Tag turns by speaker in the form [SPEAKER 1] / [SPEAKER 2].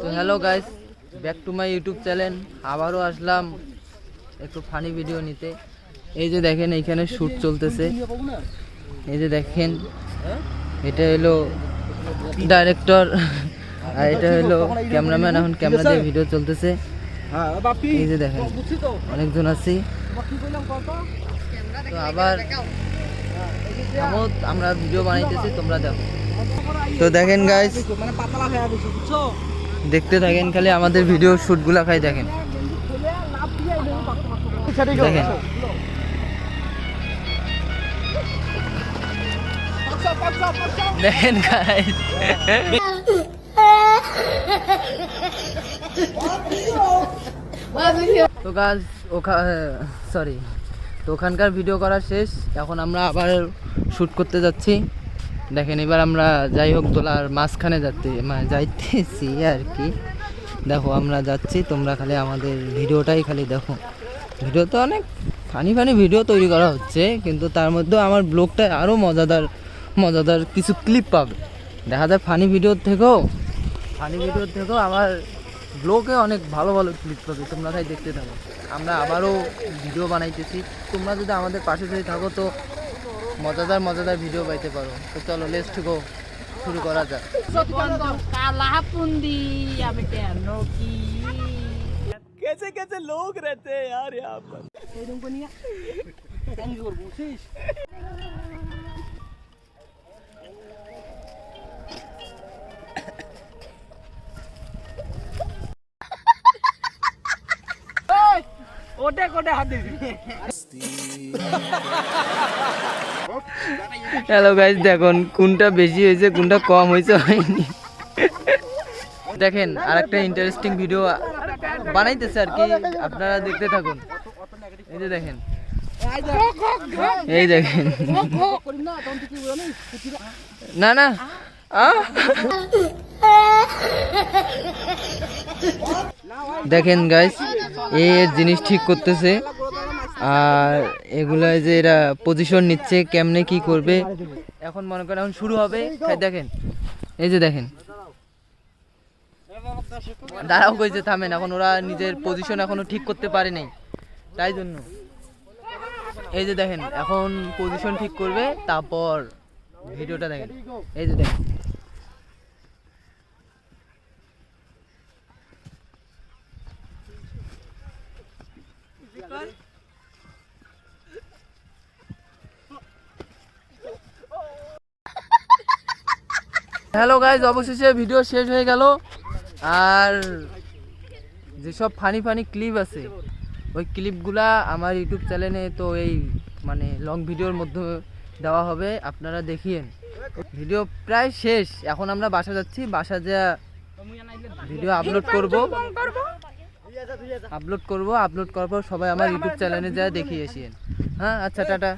[SPEAKER 1] তো hello guys, back to my YouTube channel. আবারও আসলাম একটু ফানি ভিডিও নিতে। এই যে দেখেন এইখানে শ্যুট চলতেছে। এই যে দেখেন, এটা হলো ডাইরেক্টর আর এটা হলো ক্যামেরাম্যান। এখন ক্যামেরা দিয়ে ভিডিও চলতেছে। এই যে দেখেন অনেকজন আছি। তো আবার আমরা ভিডিও বানাইতেছি, তোমরা দেখো। তো দেখেন গাইস, দেখতে থাকেন খালি আমাদের ভিডিও শুটগুলা খাই দেখেন। দেখেন দেখেন গাইস, তো গাইস তো ওখানকার ভিডিও করা শেষ। এখন আমরা আবার শ্যুট করতে যাচ্ছি। দেখেন এবার আমরা যাই হোক দোলার মাঝখানে যাইতেছি আর কি। দেখো আমরা যাচ্ছি, তোমরা খালি আমাদের ভিডিওটাই খালি দেখো। ভিডিও তো অনেক ফানি ভিডিও তৈরি করা হচ্ছে, কিন্তু তার মধ্যেও আমার ব্লগটায় আরও মজাদার কিছু ক্লিপ পাবে। দেখা যায় ফানি ভিডিওর থেকেও আমার ব্লগে অনেক ভালো ক্লিপ পাবে। তোমরা তাই দেখতে থাকো। আমরা আবারও ভিডিও বানাইতেছি। তোমরা যদি আমাদের পাশে যদি থাকো তো মজাদার ভিডিও পাইতে পারো। তো চলো লেটস গো, শুরু করা যাক।
[SPEAKER 2] कैसे लोग रहते हैं यार यहाँ पर।
[SPEAKER 1] হ্যালো গাইস, দেখুন কোনটা বেশি হয়েছে কোনটা কম হয়েছে হয়নি। দেখেন আরেকটা ইন্টারেস্টিং ভিডিও বানাইতেছে আর কি, আপনারা দেখতে থাকুন। এই যে দেখেন, না দেখেন গাইস, এই জিনিস ঠিক করতেছে আর এগুলো যে এরা পজিশন নিচ্ছে কেমনে কি করবে। এখন মনে করেন এখন শুরু হবে। দেখেন এই যে দেখেন, দাঁড়াও কইছে থামেন। এখন ওরা নিজের পজিশন এখনো ঠিক করতে পারে নাই, তাই জন্য এই যে দেখেন এখন পজিশন ঠিক করবে, তারপর ভিডিওটা দেখেন। এই যে দেখেন, হ্যালো গাইজ, অবশেষে ভিডিও শেষ হয়ে গেল। আর যেসব ফানি ক্লিপ আছে ওই ক্লিপগুলা আমার ইউটিউব চ্যানেলে তো এই লং ভিডিওর মধ্যে দেওয়া হবে, আপনারা দেখিয়েন। ভিডিও প্রায় শেষ। এখন আমরা বাসা যাচ্ছি, বাসা যা ভিডিও আপলোড করার পর সবাই আমার ইউটিউব চ্যানেলে যা দেখিয়ে আসেন। হ্যাঁ আচ্ছা, টাটা।